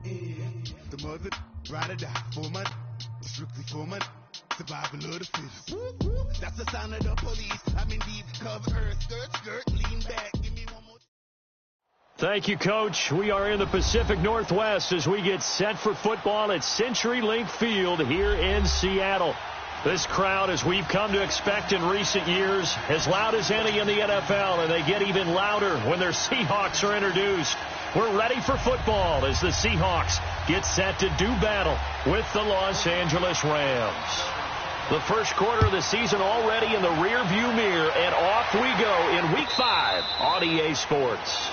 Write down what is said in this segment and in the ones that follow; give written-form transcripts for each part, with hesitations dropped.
The mother ride or die for my strictly for my survival of the fittest. That's the sound of the police. I'm in deep cover, skirt, lean back. Give me one more. Thank you, Coach. We are in the Pacific Northwest as we get set for football at CenturyLink Field here in Seattle. This crowd, as we've come to expect in recent years, as loud as any in the NFL, and they get even louder when their Seahawks are introduced. We're ready for football as the Seahawks get set to do battle with the Los Angeles Rams. The first quarter of the season already in the rearview mirror, and off we go in Week 5 on EA Sports.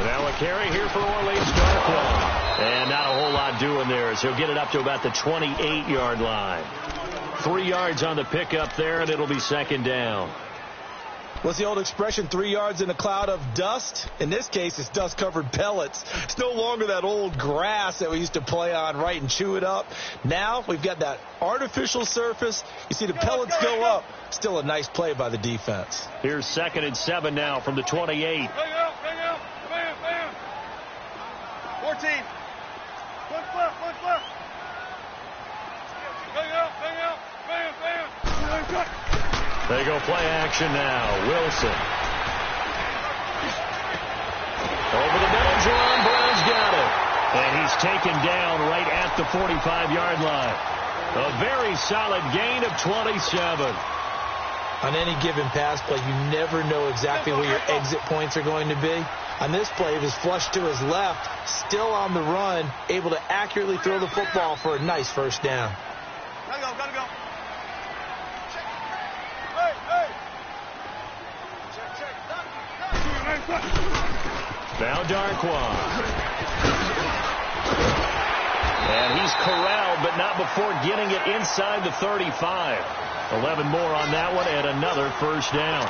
Now a carry here for Orleans Darkwa. And not a whole lot doing there as he'll get it up to about the 28-yard line. 3 yards on the pickup there, and it'll be second down. What's the old expression, 3 yards in a cloud of dust? In this case, it's dust-covered pellets. It's no longer that old grass that we used to play on, right, and chew it up. Now we've got that artificial surface. You see the pellets go up. Still a nice play by the defense. Here's 2nd and 7 now from the 28. 14. One left. Bam. They go play action now. Wilson. Over the middle, Jerron Brown's got it. And he's taken down right at the 45-yard line. A very solid gain of 27. On any given pass play, you never know exactly where your exit points are going to be. On this play, it was flushed to his left, still on the run, able to accurately throw the football for a nice first down. Gotta go. Check. Now Darkwa. And he's corralled, but not before getting it inside the 35. 11 more on that one, and another first down.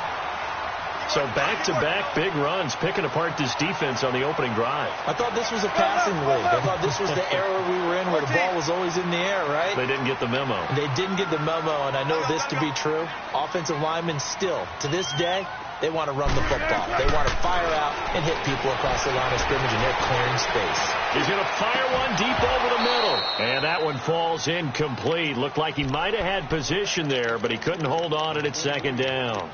So back-to-back big runs, picking apart this defense on the opening drive. I thought this was a passing league. I thought this was the era we were in where the ball was always in the air, right? They didn't get the memo. They didn't get the memo, and I know this to be true. Offensive linemen still, to this day, they want to run the football. They want to fire out and hit people across the line of scrimmage, and they're clearing space. He's going to fire one deep over the middle. And that one falls incomplete. Looked like he might have had position there, but he couldn't hold on at second down.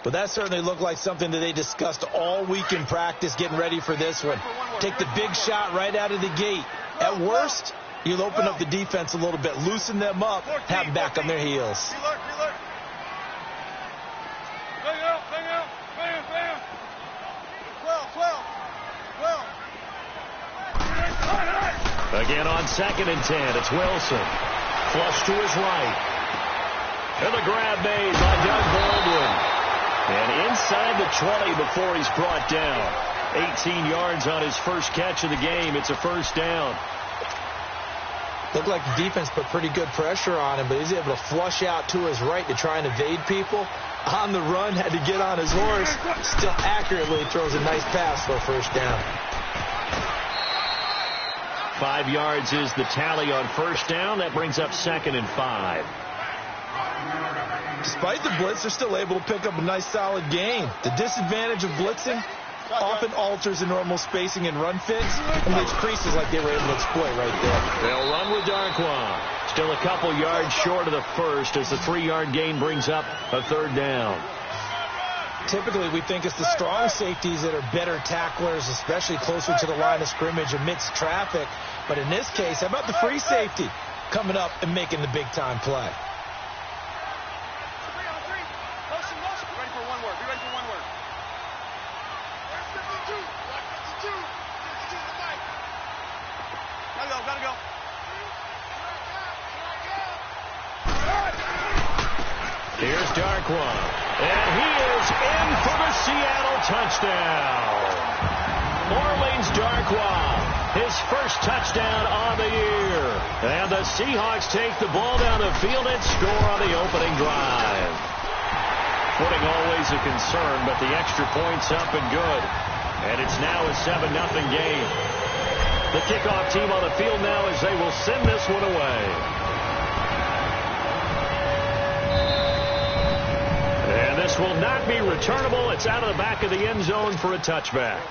Well, that certainly looked like something that they discussed all week in practice getting ready for this one. Take the big shot right out of the gate. At worst, you'll open up the defense a little bit, loosen them up, have them back on their heels. Again on 2nd and 10, it's Wilson. Flush to his right. And the grab made by Doug Baldwin. And inside the 20 before he's brought down. 18 yards on his first catch of the game. It's a first down. Looked like the defense put pretty good pressure on him, but he's able to flush out to his right to try and evade people. On the run, had to get on his horse. Still accurately throws a nice pass for a first down. 5 yards is the tally on first down. That brings up 2nd and 5. Despite the blitz, they're still able to pick up a nice solid gain. The disadvantage of blitzing often alters the normal spacing and run fits, and leaves creases like they were able to exploit right there. They'll run with Darkwa. Still a couple yards short of the first as the 3-yard gain brings up a third down. Typically, we think it's the strong safeties that are better tacklers, especially closer to the line of scrimmage amidst traffic. But in this case, how about the free safety coming up and making the big-time play? Gotta go. Here's Darkwa, and he is in for the Seattle touchdown. Orleans Darkwa, his first touchdown on the year. And the Seahawks take the ball down the field and score on the opening drive. Footing always a concern, but the extra point's up and good. And it's now a 7-0 game. The kickoff team on the field now as they will send this one away. And this will not be returnable. It's out of the back of the end zone for a touchback.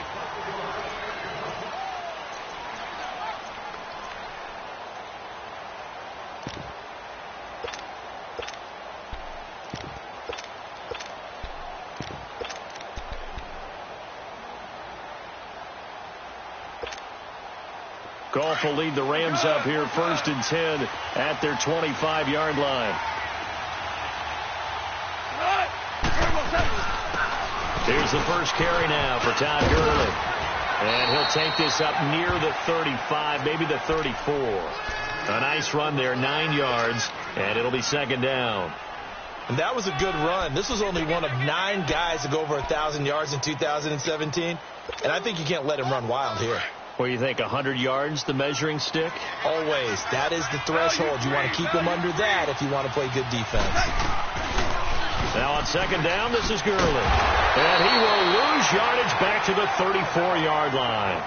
Goff will lead the Rams up here 1st and 10 at their 25-yard line. Here's the first carry now for Todd Gurley. And he'll take this up near the 35, maybe the 34. A nice run there, 9 yards, and it'll be 2nd down. And that was a good run. This was only one of 9 guys to go over 1,000 yards in 2017. And I think you can't let him run wild here. What do you think, 100 yards, the measuring stick? Always. That is the threshold. You want to keep him under that if you want to play good defense. Now on 2nd down, this is Gurley. And he will lose yardage back to the 34-yard line.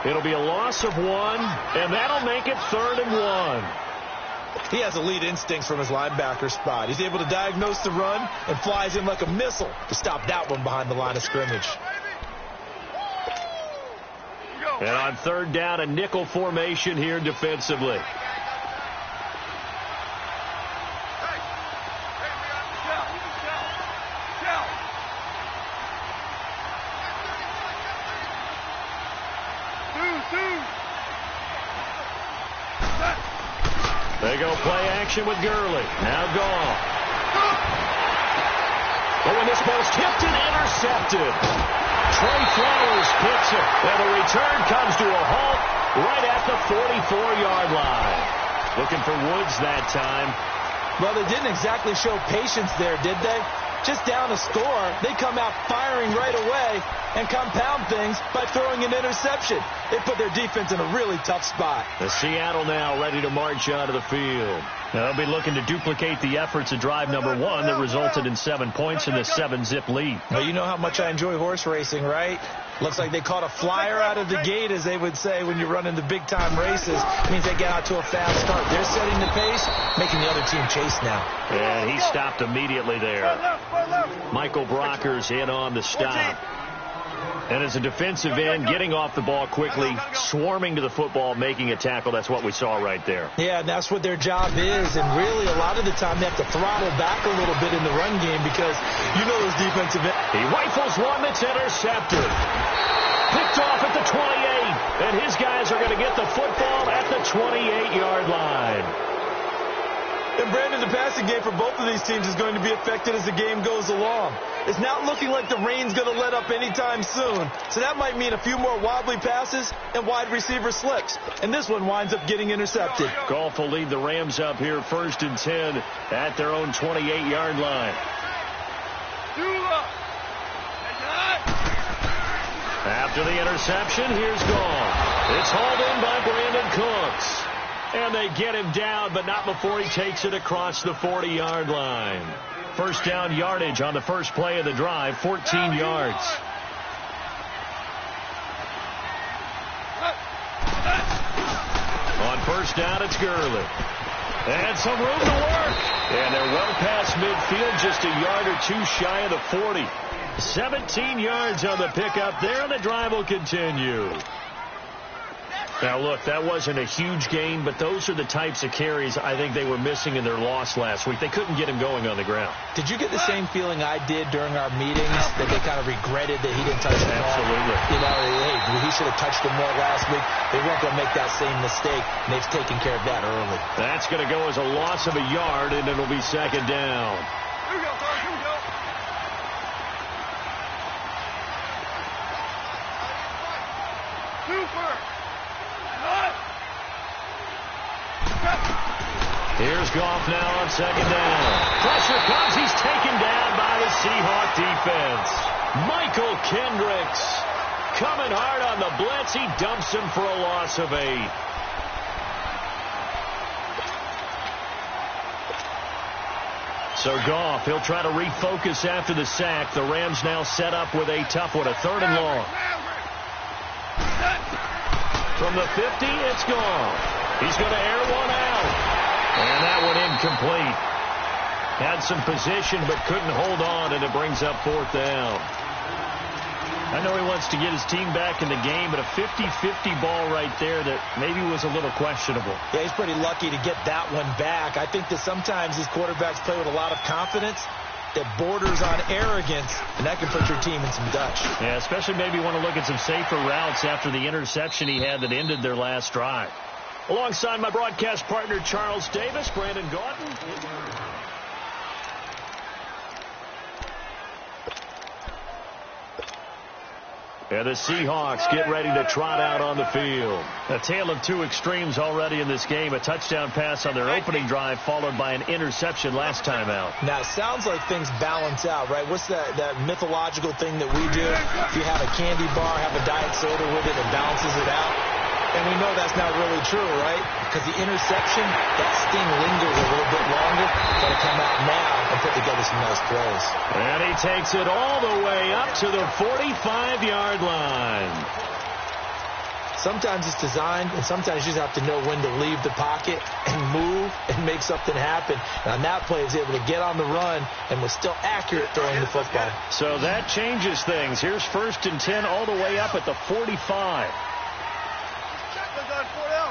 It'll be a loss of 1, and that'll make it 3rd and 1. He has elite instincts from his linebacker spot. He's able to diagnose the run and flies in like a missile to stop that one behind the line of scrimmage. And on 3rd down, a nickel formation here defensively. They go play action with Gurley. Now Goff. Oh, and this ball's tipped and intercepted. Trey Flowers picks it, and the return comes to a halt right at the 44-yard line. Looking for Woods that time. Well, they didn't exactly show patience there, did they? Just down a score, they come out firing right away and compound things by throwing an interception. They put their defense in a really tough spot. The Seattle now ready to march onto the field. They'll be looking to duplicate the efforts of drive number 1 that resulted in 7 points in the 7-zip lead. Well, you know how much I enjoy horse racing, right? Looks like they caught a flyer out of the gate, as they would say when you run into big-time races. It means they get out to a fast start. They're setting the pace, making the other team chase now. And he stopped immediately there. Michael Brocker's in on the stop. And as a defensive end, getting off the ball quickly, swarming to the football, making a tackle, that's what we saw right there. Yeah, and that's what their job is. And really, a lot of the time, they have to throttle back a little bit in the run game because you know those defensive ends. He rifles one that's intercepted. Picked off at the 28. And his guys are going to get the football at the 28-yard line. And Brandon, the passing game for both of these teams is going to be affected as the game goes along. It's not looking like the rain's going to let up anytime soon. So that might mean a few more wobbly passes and wide receiver slips. And this one winds up getting intercepted. Goff will lead the Rams up here 1st and 10 at their own 28-yard line. After the interception, here's Goff. It's hauled in by Brandon Cooks. And they get him down, but not before he takes it across the 40-yard line. First down yardage on the first play of the drive, 14 yards. On first down, it's Gurley. And some room to work. And they're well past midfield, just a yard or 2 shy of the 40. 17 yards on the pickup there, and the drive will continue. Now, look, that wasn't a huge gain, but those are the types of carries I think they were missing in their loss last week. They couldn't get him going on the ground. Did you get the same feeling I did during our meetings, that they kind of regretted that he didn't touch the ball? Absolutely. You know, hey, he should have touched it more last week. They weren't going to make that same mistake, and they've taken care of that early. That's going to go as a loss of a yard, and it'll be second down. Here we go, Sarge. Here we go. Super. Here's Goff now on second down. Pressure comes. He's taken down by the Seahawk defense. Michael Kendricks coming hard on the blitz. He dumps him for a loss of 8. So Goff, he'll try to refocus after the sack. The Rams now set up with a tough one, a 3rd and long. From the 50, it's gone. He's going to air one out. And that one incomplete. Had some position but couldn't hold on, and it brings up 4th down. I know he wants to get his team back in the game, but a 50-50 ball right there that maybe was a little questionable. Yeah, he's pretty lucky to get that one back. I think that sometimes these quarterbacks play with a lot of confidence that borders on arrogance, and that can put your team in some Dutch. Yeah, especially maybe want to look at some safer routes after the interception he had that ended their last drive. Alongside my broadcast partner, Charles Davis, Brandon Gauton. And the Seahawks get ready to trot out on the field. A tale of two extremes already in this game. A touchdown pass on their opening drive followed by an interception last time out. Now, it sounds like things balance out, right? What's that mythological thing that we do? If you have a candy bar, have a diet soda with it, it balances it out. And we know that's not really true, right? Because the interception, that sting lingers a little bit longer. Got to come out now and put together some nice plays. And he takes it all the way up to the 45-yard line. Sometimes it's designed, and sometimes you just have to know when to leave the pocket and move and make something happen. And on that play, he was able to get on the run and was still accurate throwing the football. So that changes things. Here's 1st and 10 all the way up at the 45. Four down.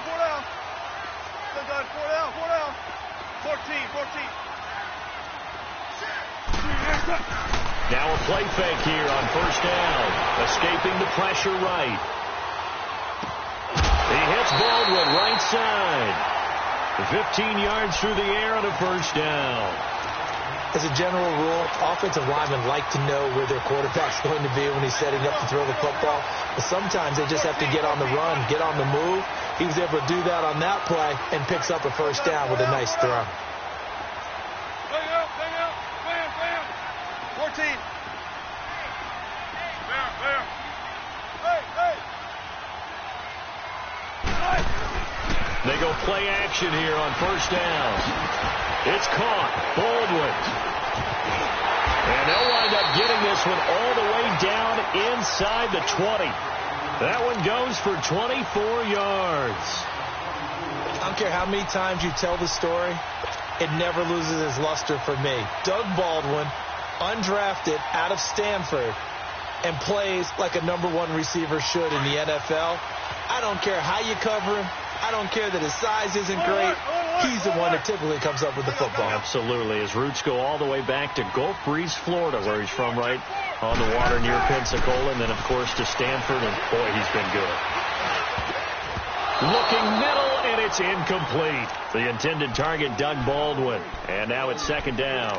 14. Now a play fake here on 1st down. Escaping the pressure right. He hits Baldwin right side. 15 yards through the air on a 1st down. As a general rule, offensive linemen like to know where their quarterback's going to be when he's setting up to throw the football. But sometimes they just have to get on the run, get on the move. He was able to do that on that play and picks up a 1st down with a nice throw. Bang out. 14. There. Hey. They go play action here on 1st down. It's caught. Baldwin. And they'll wind up getting this one all the way down inside the 20. That one goes for 24 yards. I don't care how many times you tell the story, it never loses its luster for me. Doug Baldwin, undrafted out of Stanford, and plays like a #1 receiver should in the NFL. I don't care how you cover him. I don't care that his size isn't great. He's the one that typically comes up with the football. Absolutely. His roots go all the way back to Gulf Breeze, Florida, where he's from, right on the water near Pensacola, and then, of course, to Stanford, and boy, he's been good. Looking middle, and it's incomplete. The intended target, Doug Baldwin. And now it's 2nd down.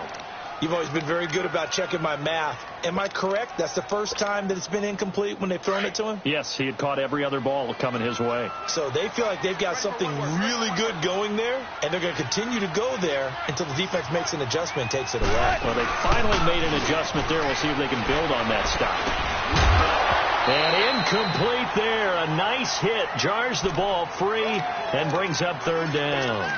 You've always been very good about checking my math. Am I correct? That's the first time that it's been incomplete when they've thrown it to him? Yes, he had caught every other ball coming his way. So they feel like they've got something really good going there, and they're going to continue to go there until the defense makes an adjustment and takes it away. Well, they finally made an adjustment there. We'll see if they can build on that stop. And incomplete there. A nice hit. Jars the ball free and brings up 3rd down.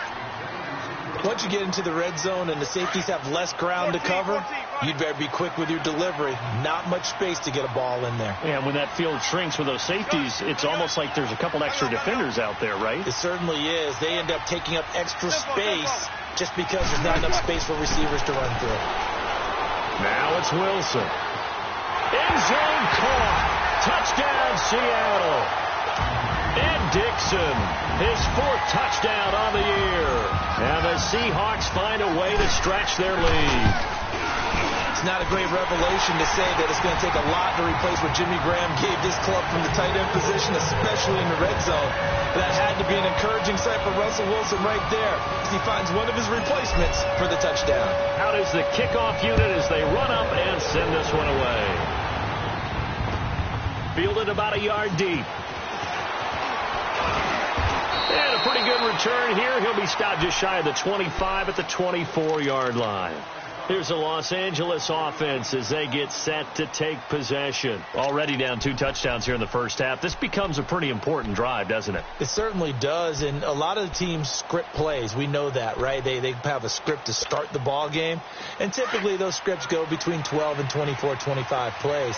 Once you get into the red zone and the safeties have less ground to cover, you'd better be quick with your delivery. Not much space to get a ball in there. Yeah, when that field shrinks with those safeties, it's almost like there's a couple extra defenders out there, right? It certainly is. They end up taking up extra space just because there's not enough space for receivers to run through. Now it's Wilson. End zone caught. Touchdown, Seattle. And Dixon, his 4th touchdown on the year. And the Seahawks find a way to stretch their lead. It's not a great revelation to say that it's going to take a lot to replace what Jimmy Graham gave this club from the tight end position, especially in the red zone. But that had to be an encouraging sight for Russell Wilson right there, as he finds one of his replacements for the touchdown. Out is the kickoff unit as they run up and send this one away. Fielded about a yard deep. And a pretty good return here. He'll be stopped just shy of the 25 at the 24-yard line. Here's the Los Angeles offense as they get set to take possession. Already down 2 touchdowns here in the first half. This becomes a pretty important drive, doesn't it? It certainly does, and a lot of the teams script plays. We know that, right? They have a script to start the ball game, and typically those scripts go between 12 and 24, 25 plays.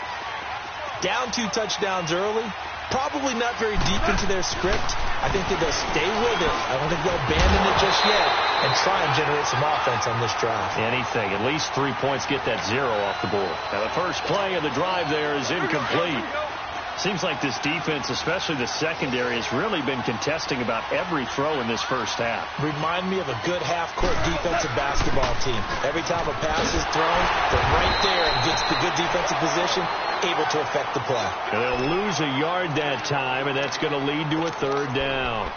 Down 2 touchdowns early, probably not very deep into their script. I think that they'll stay with it. I don't think they'll abandon it just yet and try and generate some offense on this drive. Anything. At least 3 points, get that 0 off the board. Now the first play of the drive there is incomplete. Seems like this defense, especially the secondary, has really been contesting about every throw in this first half. Remind me of a good half-court defensive basketball team. Every time a pass is thrown, they're right there and gets the good defensive position, able to affect the play. And they'll lose a yard that time, and that's going to lead to a 3rd down.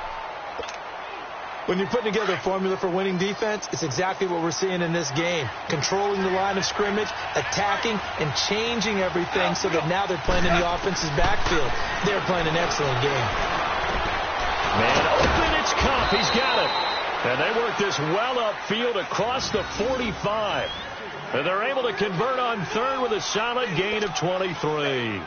When you're putting together a formula for winning defense, it's exactly what we're seeing in this game. Controlling the line of scrimmage, attacking, and changing everything so that now they're playing in the offense's backfield. They're playing an excellent game. Man open, it's Kupp. He's got it. And they work this well upfield across the 45. And they're able to convert on 3rd with a solid gain of 23.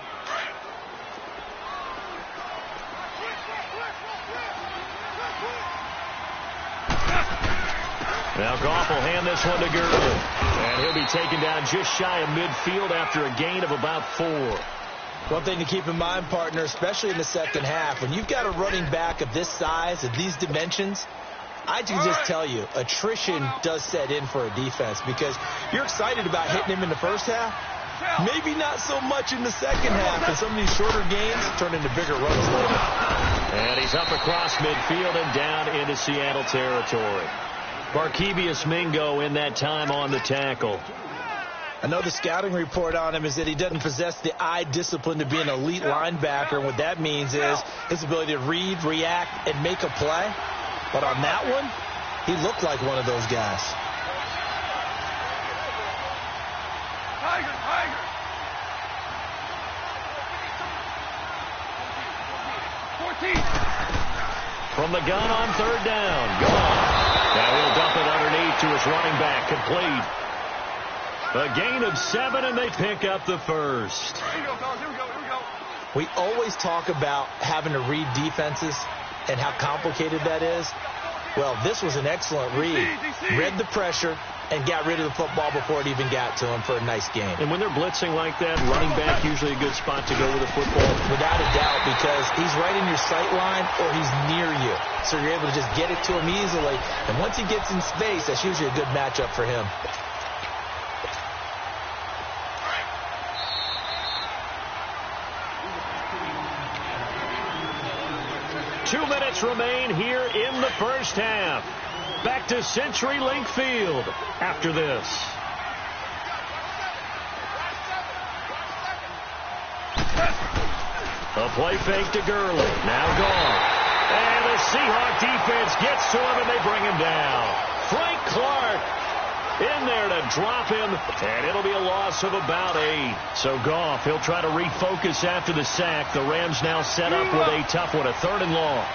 Now Goff will hand this one to Gurley. And he'll be taken down just shy of midfield after a gain of about 4. One thing to keep in mind, partner, especially in the second half, when you've got a running back of this size, of these dimensions, I can just tell you, attrition does set in for a defense because you're excited about hitting him in the first half. Maybe not so much in the second half, and some of these shorter gains turn into bigger runs later. And he's up across midfield and down into Seattle territory. Barkevious Mingo in that time on the tackle. I know the scouting report on him is that he doesn't possess the eye discipline to be an elite linebacker. And what that means is his ability to read, react, and make a play. But on that one, he looked like one of those guys. Tiger, Tiger. 14. From the gun on 3rd down. Gone. Now he'll dump it underneath to his running back. Complete. A gain of 7, and they pick up the first. Here we go, fellas. Here we go. Here we go. We always talk about having to read defenses and how complicated that is. Well, this was an excellent read. Read the pressure and got rid of the football before it even got to him for a nice game. And when they're blitzing like that, running back usually a good spot to go with the football. Without a doubt, because he's right in your sight line or he's near you. So you're able to just get it to him easily. And once he gets in space, that's usually a good matchup for him. Two minutes remain here in the first half. Back to CenturyLink Field after this. A play fake to Gurley. Now gone. And the Seahawk defense gets to him and they bring him down. Frank Clark in there to drop him. And it'll be a loss of about 8. So Goff, he'll try to refocus after the sack. The Rams now set up with a tough one, a 3rd and long.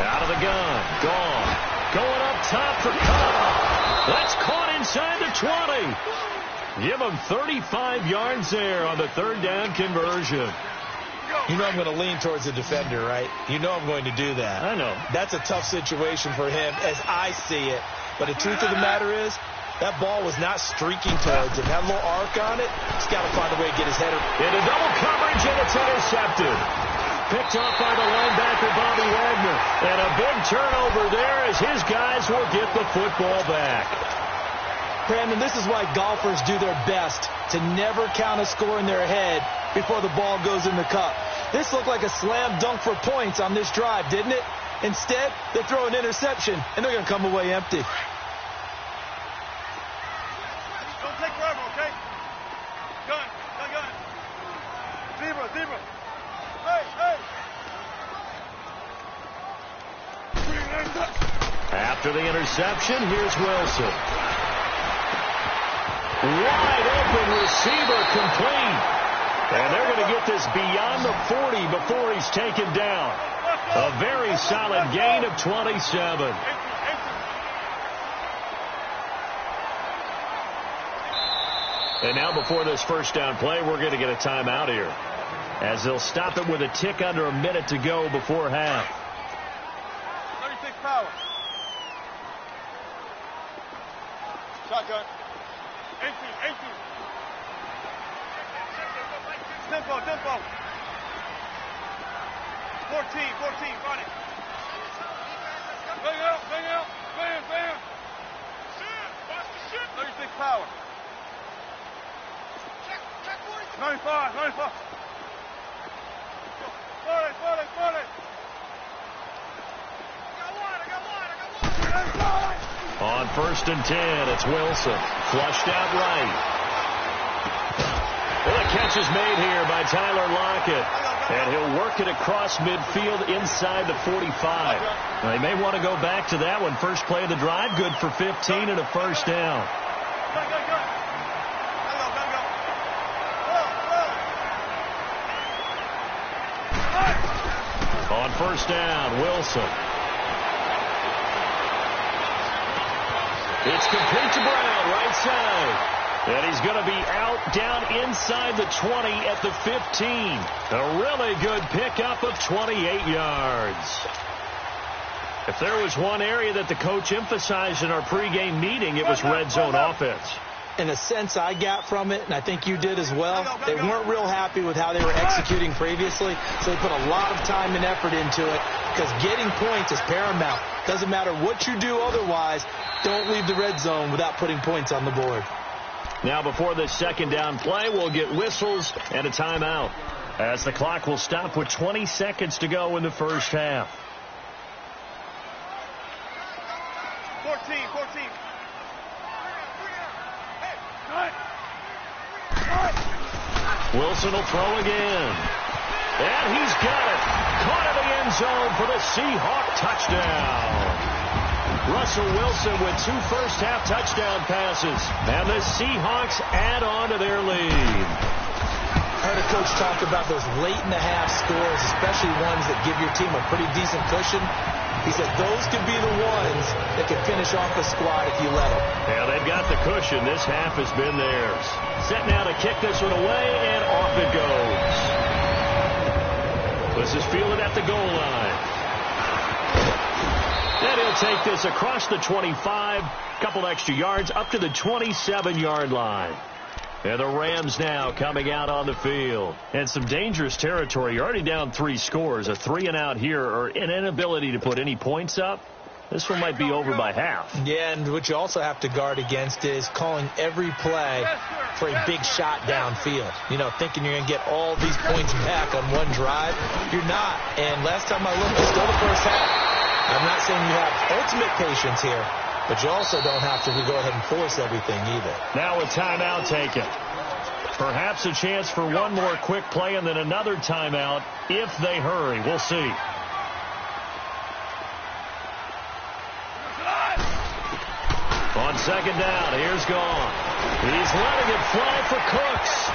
Out of the gun. Gone. Going up top for Kupp. That's caught inside the 20. Give him 35 yards there on the 3rd down conversion. You know I'm going to lean towards the defender, right? You know I'm going to do that. I know. That's a tough situation for him as I see it. But the truth of the matter is, that ball was not streaking towards him. Had a little arc on it. He's got to find a way to get his header. Into double coverage, and it's intercepted. Picked off by the linebacker, Bobby Wagner. And a big turnover there as his guys will get the football back. Brandon, this is why golfers do their best to never count a score in their head before the ball goes in the cup. This looked like a slam dunk for points on this drive, didn't it? Instead, they throw an interception, and they're going to come away empty. Don't take forever, okay? Gun. Zebra. Hey. After the interception, here's Wilson. Wide open receiver complete. And they're going to get this beyond the 40 before he's taken down. A very solid gain of 27. And now before this first down play, we're going to get a timeout here, as they'll stop it with a tick under a minute to go before half. 36 power. Shotgun. 18. Tempo. 14, run it. Bang out. Bam. 36 power. 95. 40. On 1st and 10, it's Wilson. Flushed out right. Well, the catch is made here by Tyler Lockett. And he'll work it across midfield inside the 45. They may want to go back to that one. First play of the drive, good for 15 and a first down. On 1st down, Wilson. It's complete to Brown, right side. And he's going to be out down inside the 20 at the 15. A really good pickup of 28 yards. If there was one area that the coach emphasized in our pregame meeting, it was red zone offense. In a sense, I got from it, and I think you did as well, they weren't real happy with how they were executing previously, so they put a lot of time and effort into it, because getting points is paramount. Doesn't matter what you do otherwise, don't leave the red zone without putting points on the board. Now before this second down play, we'll get whistles and a timeout, as the clock will stop with 20 seconds to go in the first half. 14. Wilson will throw again. And he's got it. Caught in the end zone for the Seahawk touchdown. Russell Wilson with 2 first-half touchdown passes. And the Seahawks add on to their lead. I heard a coach talk about those late-in-the-half scores, especially ones that give your team a pretty decent cushion. He said those could be the ones that could finish off the squad if you let them. Yeah, they've got the cushion. This half has been theirs. Set now to kick this one away, and off it goes. This is fielded at the goal line. And he'll take this across the 25, couple extra yards, up to the 27-yard line. And the Rams now coming out on the field. And some dangerous territory. You're already down 3 scores. A 3-and-out here, or an inability to put any points up. This one might be over by half. Yeah, and what you also have to guard against is calling every play for a big shot downfield. You know, thinking you're going to get all these points back on one drive. You're not. And last time I looked, it's still the first half. I'm not saying you have ultimate patience here, but you also don't have to go ahead and force everything either. Now a timeout taken. Perhaps a chance for one more quick play and then another timeout if they hurry. We'll see. On second down, here's Gone. He's letting it fly for Cooks.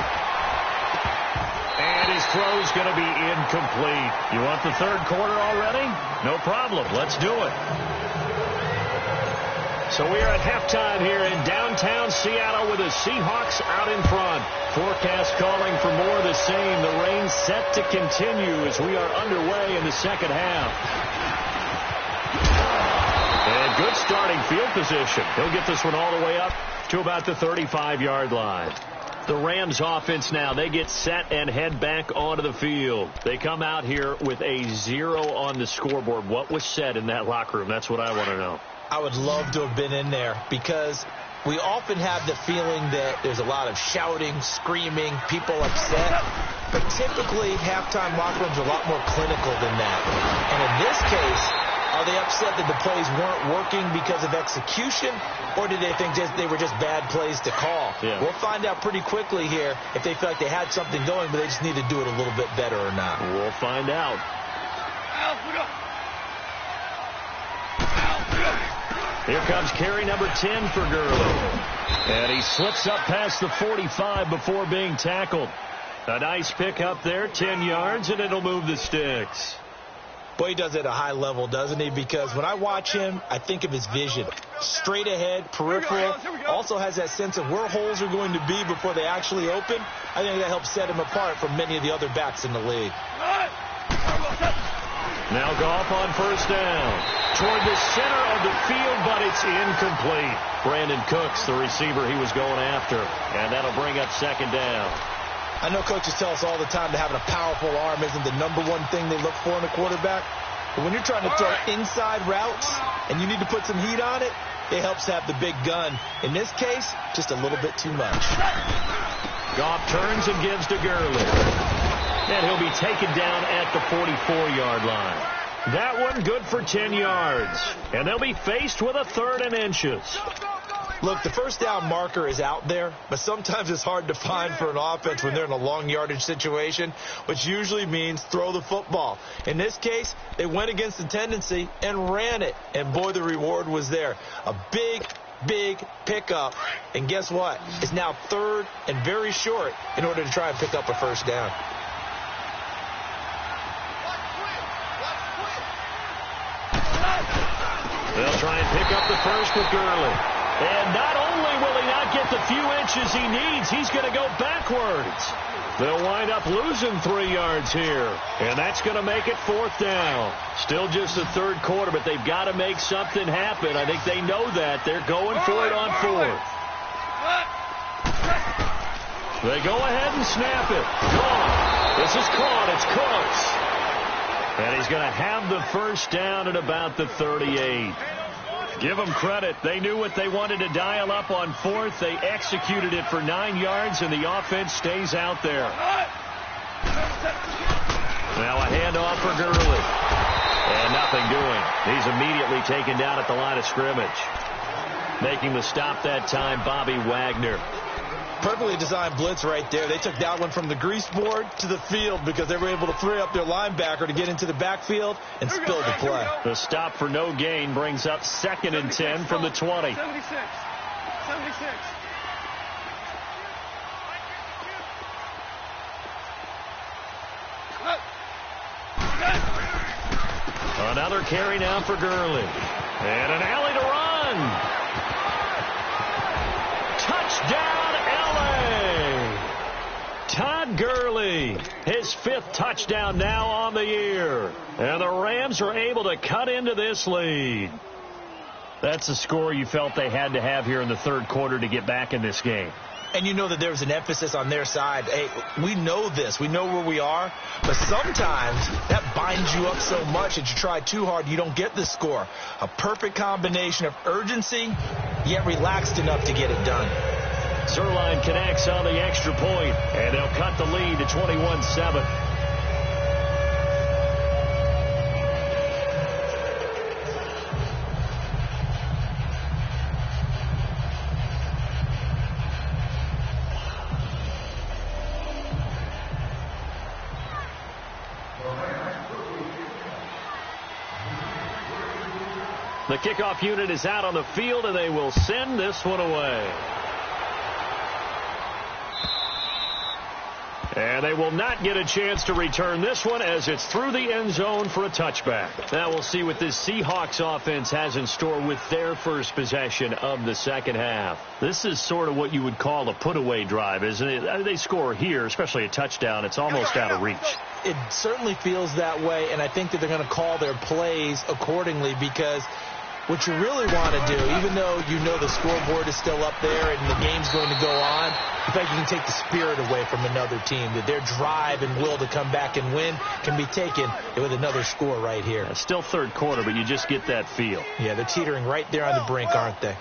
And his throw's going to be incomplete. You want the third quarter already? No problem. Let's do it. So we are at halftime here in downtown Seattle with the Seahawks out in front. Forecast calling for more of the same. The rain set to continue as we are underway in the second half. And good starting field position. He'll get this one all the way up to about the 35-yard line. The Rams offense now, they get set and head back onto the field. They come out here with a 0 on the scoreboard. What was said in that locker room? That's what I want to know. I would love to have been in there because we often have the feeling that there's a lot of shouting, screaming, people upset. But typically, halftime locker rooms are a lot more clinical than that. And in this case, are they upset that the plays weren't working because of execution, or did they think they were just bad plays to call? Yeah. We'll find out pretty quickly here if they feel like they had something going, but they just need to do it a little bit better or not. We'll find out. Here comes carry number 10 for Gurley. And he slips up past the 45 before being tackled. A nice pick up there, 10 yards, and it'll move the sticks. Boy, he does it at a high level, doesn't he? Because when I watch him, I think of his vision. Straight ahead, peripheral, also has that sense of where holes are going to be before they actually open. I think that helps set him apart from many of the other backs in the league. Now Goff on first down. Toward the center of the field, but it's incomplete. Brandon Cooks, the receiver he was going after. And that'll bring up second down. I know coaches tell us all the time that having a powerful arm isn't the number one thing they look for in a quarterback. But when you're trying to throw inside routes and you need to put some heat on it, it helps to have the big gun. In this case, just a little bit too much. Goff turns and gives to Gurley. And he'll be taken down at the 44-yard line. That one good for 10 yards. And they'll be faced with a 3rd and inches. Look, the first down marker is out there, but sometimes it's hard to find for an offense when they're in a long yardage situation, which usually means throw the football. In this case, they went against the tendency and ran it. And boy, the reward was there. A big pickup. And guess what? It's now 3rd and very short in order to try and pick up a first down. They'll try and pick up the first with Gurley. And not only will he not get the few inches he needs, he's going to go backwards. They'll wind up losing 3 yards here. And that's going to make it 4th down. Still just the 3rd quarter, but they've got to make something happen. I think they know that. They're going for it on 4th. They go ahead and snap it. Gone. This is caught. It's Cooks. And he's going to have the first down at about the 38. Give them credit. They knew what they wanted to dial up on 4th. They executed it for 9 yards, and the offense stays out there. Now a handoff for Gurley. And nothing doing. He's immediately taken down at the line of scrimmage. Making the stop that time, Bobby Wagner. Perfectly designed blitz right there. They took that one from the grease board to the field because they were able to free up their linebacker to get into the backfield and spill the play. The stop for no gain brings up 2nd and 10 from the 20. 76. Another carry now for Gurley. And an alley to run. Touchdown, L.A. Todd Gurley, his 5th touchdown now on the year. And the Rams are able to cut into this lead. That's the score you felt they had to have here in the 3rd quarter to get back in this game. And you know that there was an emphasis on their side. Hey, we know this. We know where we are. But sometimes that binds you up so much that you try too hard, you don't get the score. A perfect combination of urgency, yet relaxed enough to get it done. Zerline connects on the extra point, and they'll cut the lead to 21-7. The kickoff unit is out on the field, and they will send this one away. And they will not get a chance to return this one as it's through the end zone for a touchback. Now we'll see what this Seahawks offense has in store with their first possession of the second half. This is sort of what you would call a put-away drive, isn't it? They score here, especially a touchdown. It's almost out of reach. It certainly feels that way, and I think that they're going to call their plays accordingly because what you really want to do, even though you know the scoreboard is still up there and the game's going to go on, in fact, you can take the spirit away from another team, that their drive and will to come back and win can be taken with another score right here. It's still 3rd quarter, but you just get that feel. Yeah, they're teetering right there on the brink, aren't they?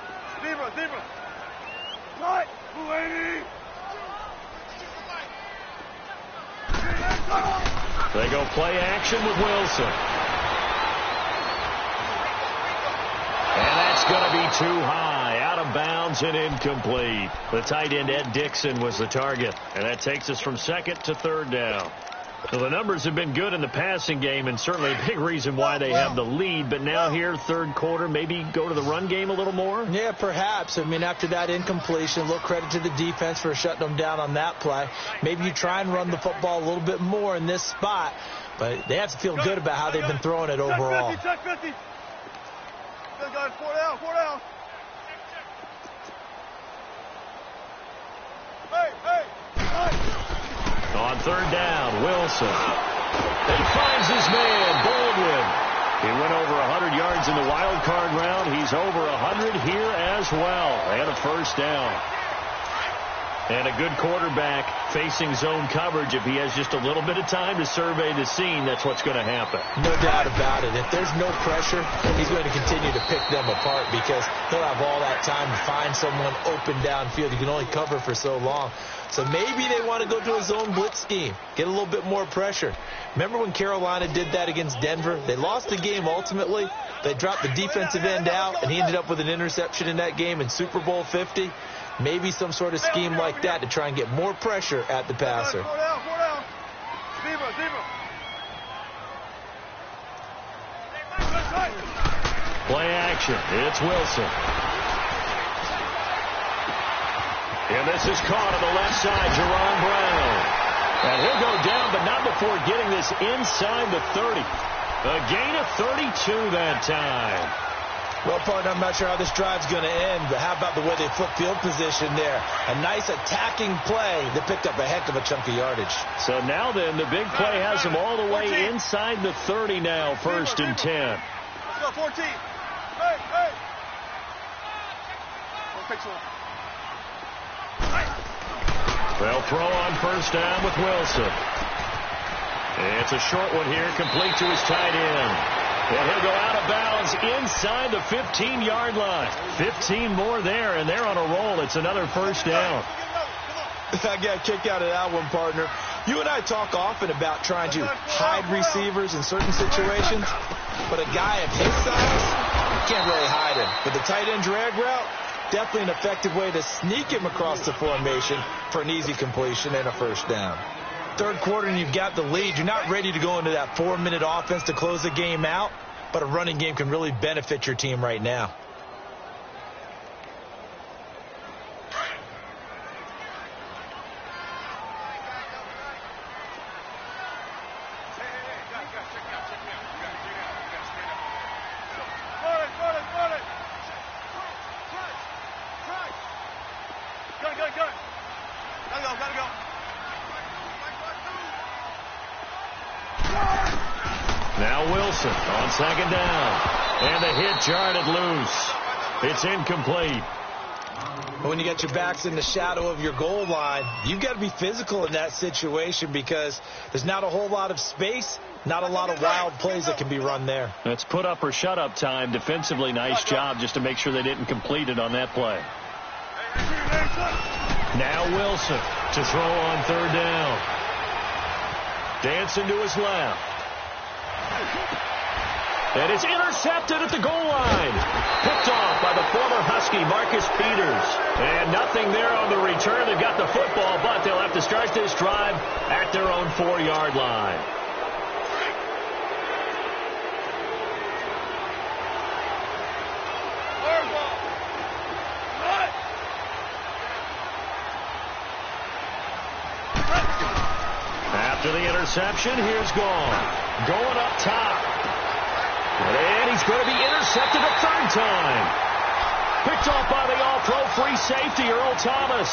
They go play action with Wilson. And that's going to be too high, out of bounds and incomplete. The tight end, Ed Dixon, was the target. And that takes us from second to third down. So the numbers have been good in the passing game, and certainly a big reason why they have the lead. But now here, third quarter, maybe go to the run game a little more? Yeah, perhaps. I mean, after that incompletion, a little credit to the defense for shutting them down on that play. Maybe you try and run the football a little bit more in this spot. But they have to feel good about how they've been throwing it overall. Check 50. Good guys, 4 down, 4 down. Hey. On third down, Wilson. He finds his man, Baldwin. He went over 100 yards in the wild card round. He's over 100 here as well. And a first down. And a good quarterback facing zone coverage. If he has just a little bit of time to survey the scene, that's what's going to happen. No doubt about it. If there's no pressure, he's going to continue to pick them apart because he'll have all that time to find someone open downfield. You can only cover for so long. So maybe they want to go to a zone blitz scheme, get a little bit more pressure. Remember when Carolina did that against Denver? They lost the game ultimately. They dropped the defensive end out, and he ended up with an interception in that game in Super Bowl 50. Maybe some sort of scheme like that to try and get more pressure at the passer. 4 down. Zebra. Play action. It's Wilson. And this is caught on the left side, Jerron Brown. And he'll go down, but not before getting this inside the 30. A gain of 32 that time. Well, partner, I'm not sure how this drive's going to end, but how about the way they flip field position there? A nice attacking play that picked up a heck of a chunk of yardage. So now then, the big play has him all the way inside the 30 now, first and 10. Let's go, 14. Hey. They'll throw on first down with Wilson. It's a short one here, complete to his tight end. And he'll go out of bounds inside the 15-yard line. 15 more there, and they're on a roll. It's another first down. I got a kick out of that one, partner. You and I talk often about trying to hide receivers in certain situations, but a guy of his size, you can't really hide him. But the tight end drag route, definitely an effective way to sneak him across the formation for an easy completion and a first down. Third quarter and you've got the lead. You're not ready to go into that 4-minute offense to close the game out, but a running game can really benefit your team right now. Gotta go. Now Wilson on second down. And the hit jarred loose. It's incomplete. When you get your backs in the shadow of your goal line, you've got to be physical in that situation because there's not a whole lot of space, not a lot of wild plays that can be run there. That's put up or shut up time. Defensively, nice job just to make sure they didn't complete it on that play. Now Wilson to throw on third down. Dancing to his left. And it's intercepted at the goal line. Picked off by the former Husky, Marcus Peters. And nothing there on the return. They've got the football, but they'll have to start this drive at their own 4-yard line. After the interception, here's Gone. Going up top. And he's going to be intercepted a third time. Picked off by the all-pro free safety, Earl Thomas.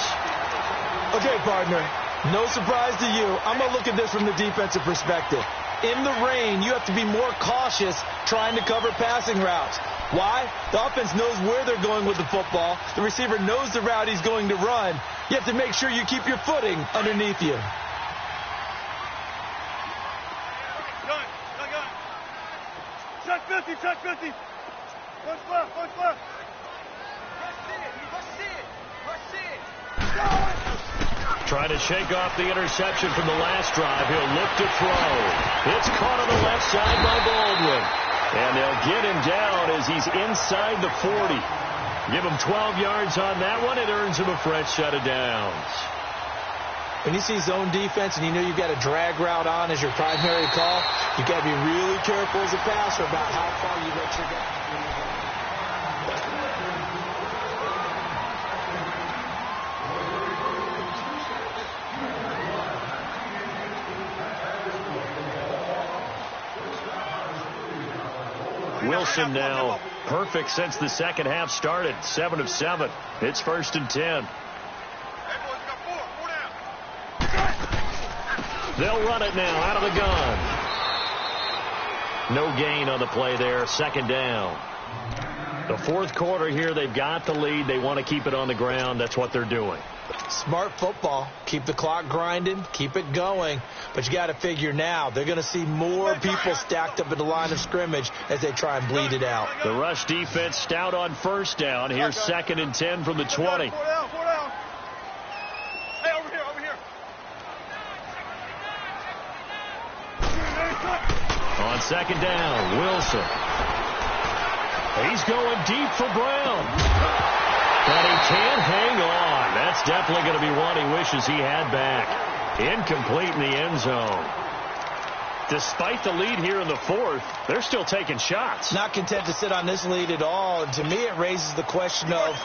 Okay, partner, no surprise to you. I'm going to look at this from the defensive perspective. In the rain, you have to be more cautious trying to cover passing routes. Why? The offense knows where they're going with the football. The receiver knows the route he's going to run. You have to make sure you keep your footing underneath you. Check 50. Push left. Trying to shake off the interception from the last drive. He'll look to throw. It's caught on the left side by Baldwin. And they'll get him down as he's inside the 40. Give him 12 yards on that one. It earns him a fresh set of downs. When you see zone defense and you know you've got a drag route on as your primary call, you've got to be really careful as a passer about how far you let your guy. Wilson now perfect since the second half started. 7 of 7. It's 1st and 10. They'll run it now out of the gun. No gain on the play there. 2nd down. The 4th quarter here, they've got the lead. They want to keep it on the ground. That's what they're doing. Smart football. Keep the clock grinding. Keep it going. But you got to figure now they're going to see more people stacked up at the line of scrimmage as they try and bleed it out. The rush defense stout on 1st down. Here's 2nd and 10 from the 20. Hey, over here. On 2nd down, Wilson. He's going deep for Brown. But he can't hang on. That's definitely going to be one he wishes he had back. Incomplete in the end zone. Despite the lead here in the 4th, they're still taking shots. Not content to sit on this lead at all. And to me, it raises the question of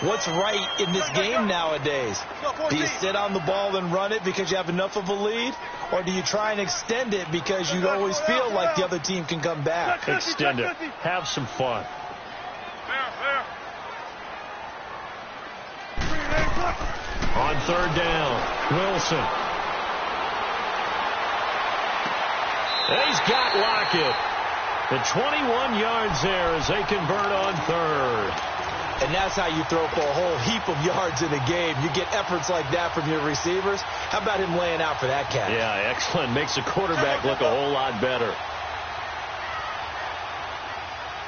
what's right in this game nowadays. Do you sit on the ball and run it because you have enough of a lead? Or do you try and extend it because you always feel like the other team can come back? Extend it. Have some fun. On 3rd down, Wilson. And he's got Lockett. The 21 yards there as they convert on 3rd. And that's how you throw for a whole heap of yards in a game. You get efforts like that from your receivers. How about him laying out for that catch? Yeah, excellent. Makes the quarterback look a whole lot better.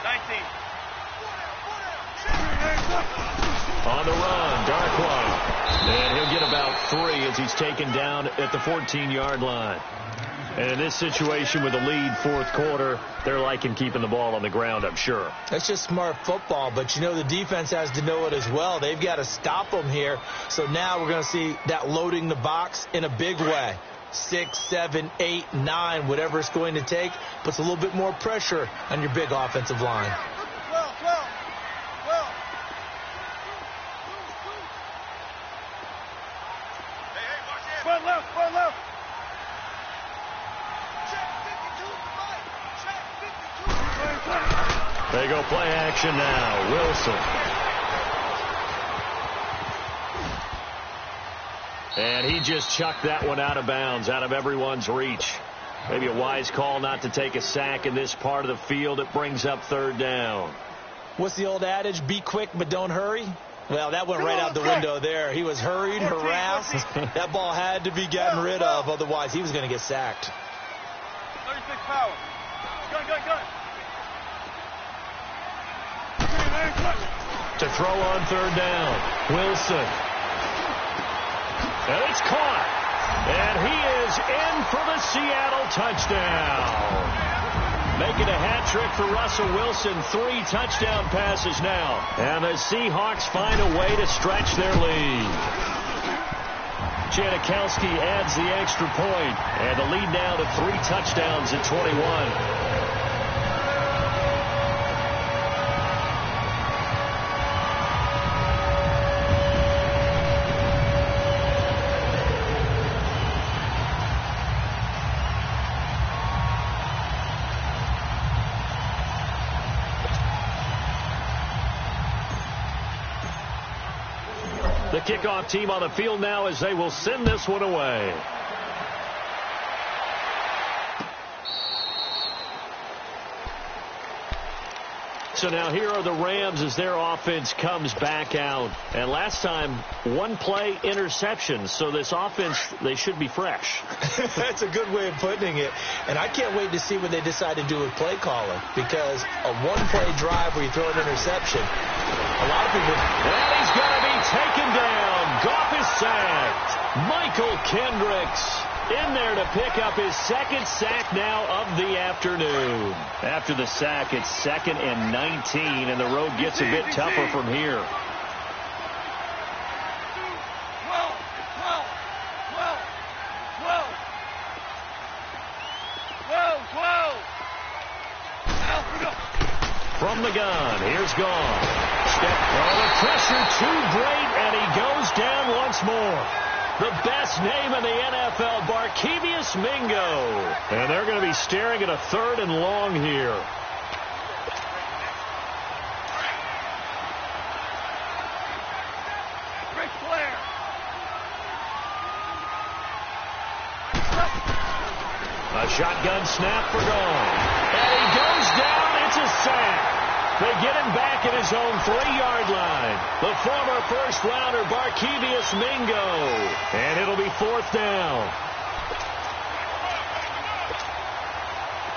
19. On the run, Darkwa. And he'll get about 3 as he's taken down at the 14-yard line. And in this situation with the lead 4th quarter, they're liking keeping the ball on the ground, I'm sure. That's just smart football, but you know the defense has to know it as well. They've got to stop them here. So now we're going to see that loading the box in a big way. 6, 7, 8, 9, whatever it's going to take, puts a little bit more pressure on your big offensive line. 12. Hey, left. They go play action now. Wilson. And he just chucked that one out of bounds, out of everyone's reach. Maybe a wise call not to take a sack in this part of the field. It brings up 3rd down. What's the old adage? Be quick, but don't hurry. Well, that went right out the window there. He was hurried, harassed. That ball had to be gotten rid of. Otherwise, he was going to get sacked. 36 power. Gun. To throw on 3rd down. Wilson. And it's caught. And he is in for the Seattle touchdown. Making a hat trick for Russell Wilson. 3 touchdown passes now. And the Seahawks find a way to stretch their lead. Janikowski adds the extra point. And the lead now to 3 touchdowns at 21. The kickoff team on the field now as they will send this one away. So now here are the Rams as their offense comes back out. And last time, 1-play interception. So this offense, they should be fresh. That's a good way of putting it. And I can't wait to see what they decide to do with play calling. Because a 1-play drive where you throw an interception, a lot of people... And he's going to be taken down. Goff is sacked. Michael Kendricks in there to pick up his second sack now of the afternoon. After the sack, it's 2nd and 19, and the road gets a bit tougher from here. From the gun, here's Gone. The pressure too great, and he goes down once more. The best name in the NFL, Barkevious Mingo. And they're going to be staring at a 3rd and long here. A shotgun snap for Gone. And he goes down. It's a sack. They get him back at his own 3-yard line. The former first-rounder, Barkevious Mingo. And it'll be 4th down.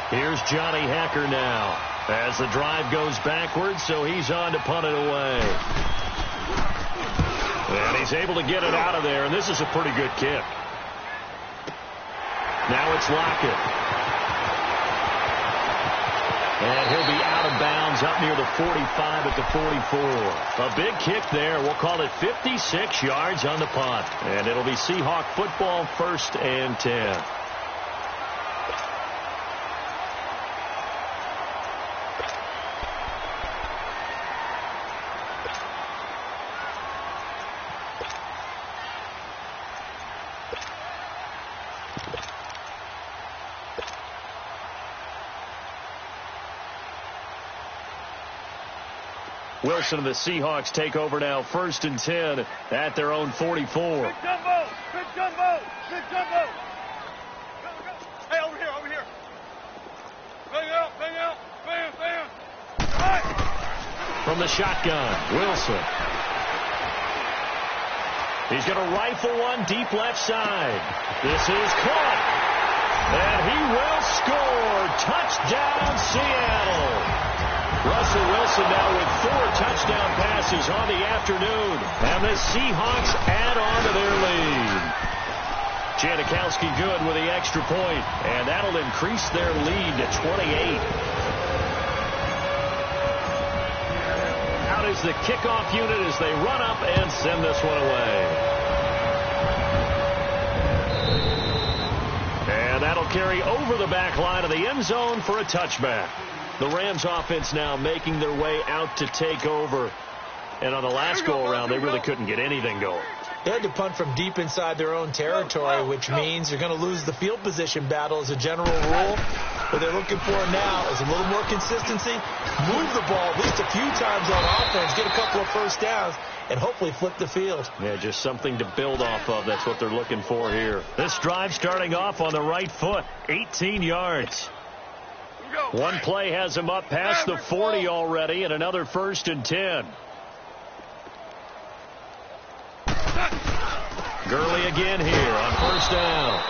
Here's Johnny Hecker now as the drive goes backwards, so he's on to punt it away. And he's able to get it out of there, and this is a pretty good kick. Now it's Lockett. And he'll be out of bounds up near the 45 at the 44. A big kick there. We'll call it 56 yards on the punt. And it'll be Seahawk football, 1st and 10. Wilson and the Seahawks take over now, 1st and 10 at their own 44. Big jumbo! Big jumbo! Big jumbo! Hey, over here, over here. Bang out, bang out, bang, bang. Right. From the shotgun, Wilson. He's going to rifle one deep left side. This is caught. And he will score. Touchdown, Seattle. Russell Wilson now with 4 touchdown passes on the afternoon. And the Seahawks add on to their lead. Janikowski good with the extra point. And that'll increase their lead to 28. Out is the kickoff unit as they run up and send this one away. And that'll carry over the back line of the end zone for a touchback. The Rams offense now making their way out to take over. And on the last go-around, they really couldn't get anything going. They had to punt from deep inside their own territory, which means you're going to lose the field position battle as a general rule. What they're looking for now is a little more consistency, move the ball at least a few times on offense, get a couple of first downs, and hopefully flip the field. Yeah, just something to build off of. That's what they're looking for here. This drive starting off on the right foot, 18 yards. One play has him up past the 40 already, and another 1st and 10. Gurley again here on 1st down.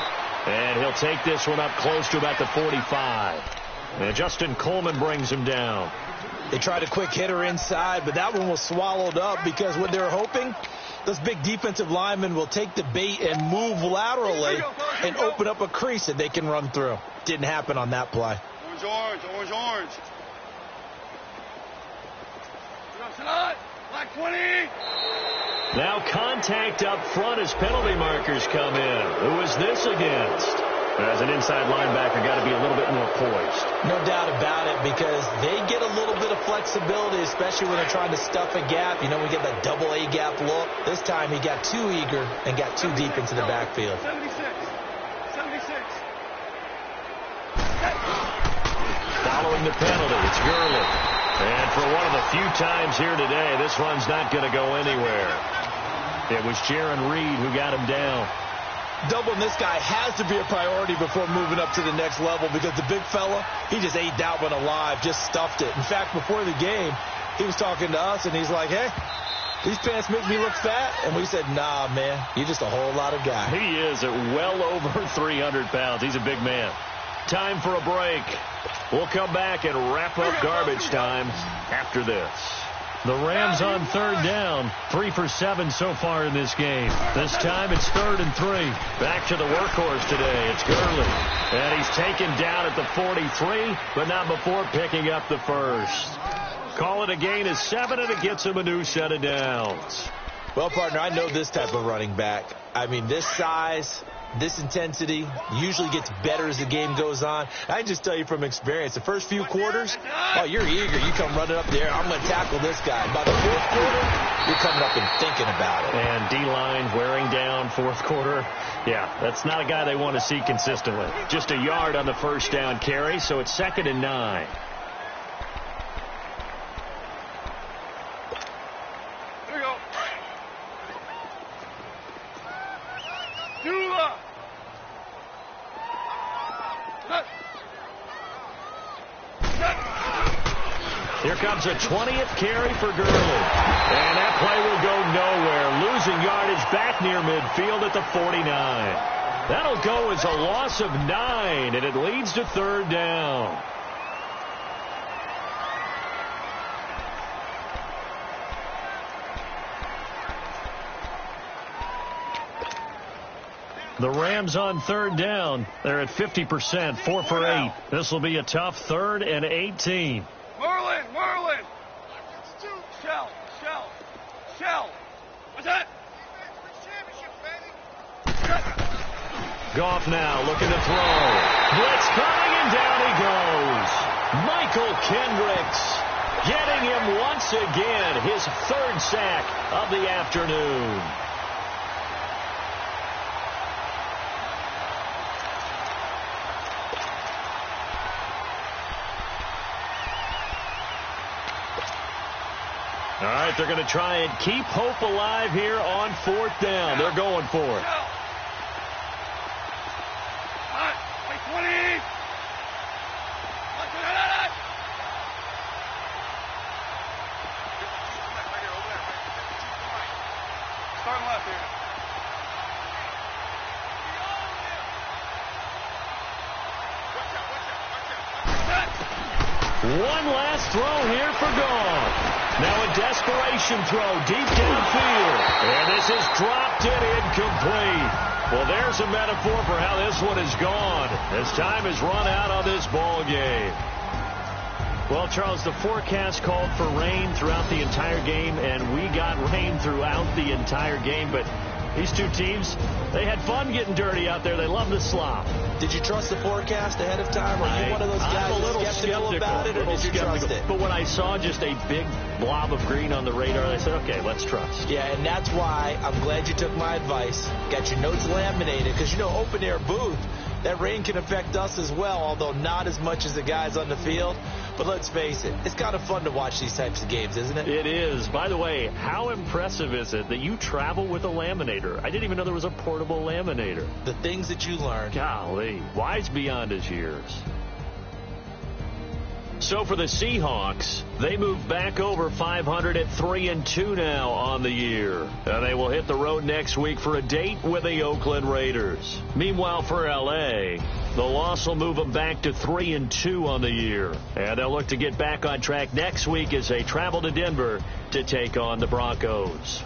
And he'll take this one up close to about the 45. And Justin Coleman brings him down. They tried a quick hitter inside, but that one was swallowed up because what they're hoping, those big defensive linemen will take the bait and move laterally and open up a crease that they can run through. Didn't happen on that play. Orange, orange, orange. Black 20. Now contact up front as penalty markers come in. Who is this against? As an inside linebacker, got to be a little bit more poised. No doubt about it, because they get a little bit of flexibility, especially when they're trying to stuff a gap. You know, we get that double A gap look. This time he got too eager and got too deep into the backfield. 76. Following the penalty, it's Gurley. And for one of the few times here today, this run's not going to go anywhere. It was Jaron Reed who got him down. Doubling this guy has to be a priority before moving up to the next level, because the big fella, he just ate that one alive, just stuffed it. In fact, before the game, he was talking to us, and he's like, hey, these pants make me look fat. And we said, nah, man, you're just a whole lot of guy. He is at well over 300 pounds. He's a big man. Time for a break. We'll come back and wrap up garbage time after this. The Rams on third down, 3 for 7 so far in this game. This time it's 3rd and 3. Back to the workhorse today. It's Gurley. And he's taken down at the 43, but not before picking up the first. Call it a gain of 7, and it gets him a new set of downs. Well, partner, I know this type of running back. I mean, this size, this intensity usually gets better as the game goes on. I can just tell you from experience, the first few quarters, oh, you're eager. You come running up there. I'm going to tackle this guy. By the 4th quarter, you're coming up and thinking about it. And D-line wearing down 4th quarter. Yeah, that's not a guy they want to see consistently. Just a yard on the first down carry, so it's 2nd and 9. Here comes a 20th carry for Gurley. And that play will go nowhere. Losing yardage back near midfield at the 49. That'll go as a loss of 9, and it leads to 3rd down. The Rams on 3rd down. They're at 50%, 4 for 8. This will be a tough 3rd and 18. Merlin! Shell! What's that? Goff now looking to throw. Blitz coming, and down he goes. Michael Kendricks getting him once again, his 3rd sack of the afternoon. All right, they're going to try and keep hope alive here on 4th down. They're going for it. Starting left here. One last throw here for Goff. Now a desperation throw deep downfield. And this is dropped and incomplete. Well, there's a metaphor for how this one is gone, as time has run out on this ball game. Well, Charles, the forecast called for rain throughout the entire game, and we got rain throughout the entire game. But these two teams, they had fun getting dirty out there. They love the slop. Did you trust the forecast ahead of time? Are you one of those guys I'm a little skeptical about it, or did you trust it? But when I saw just a big blob of green on the radar, I said, okay, let's trust. Yeah, and that's why I'm glad you took my advice. Got your notes laminated, because, you know, open-air booth, that rain can affect us as well, although not as much as the guys on the field. But let's face it, it's kind of fun to watch these types of games, isn't it? It is. By the way, how impressive is it that you travel with a laminator? I didn't even know there was a portable laminator. The things that you learn. Golly, wise beyond his years. So for the Seahawks, they move back over 500 at 3-2 now on the year. And they will hit the road next week for a date with the Oakland Raiders. Meanwhile, for L.A., the loss will move them back to 3-2 on the year. And they'll look to get back on track next week as they travel to Denver to take on the Broncos.